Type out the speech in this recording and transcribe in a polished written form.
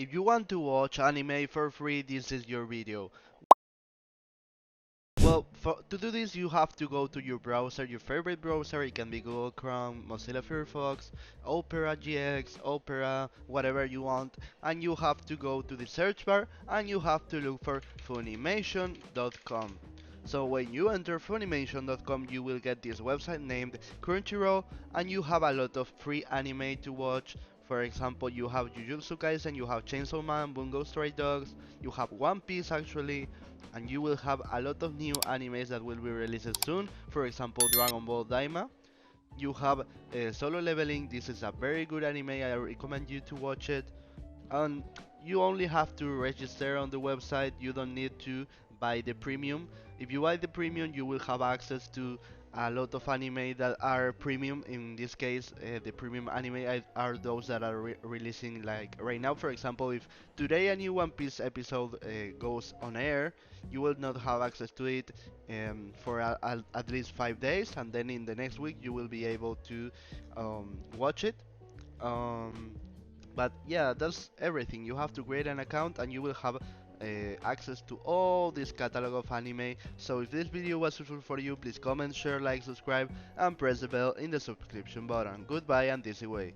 If you want to watch anime for free, this is your video. Well, to do this, you have to go to your browser, your favorite browser. It can be Google Chrome, Mozilla Firefox, Opera GX, Opera, whatever you want. And you have to go to the search bar and you have to look for Funimation.com. So when you enter Funimation.com, you will get this website named Crunchyroll, and you have a lot of free anime to watch. For example, you have Jujutsu Kaisen, you have Chainsaw Man, Bungo Stray Dogs, you have One Piece actually, and you will have a lot of new animes that will be released soon. For example, Dragon Ball Daima. You have Solo Leveling. This is a very good anime. I recommend you to watch it. And you only have to register on the website. You don't need to buy the premium. If you buy the premium, you will have access to a lot of anime that are premium. In this case, the premium anime are those that are releasing like right now. For example, if today a new One Piece episode goes on air, you will not have access to it for at least 5 days, and then in the next week you will be able to watch it. Um, but yeah, that's everything. You have to create an account and you will have access to all this catalog of anime. So if this video was useful for you, please comment, share, like, subscribe, and press the bell in the subscription button. Goodbye and this way.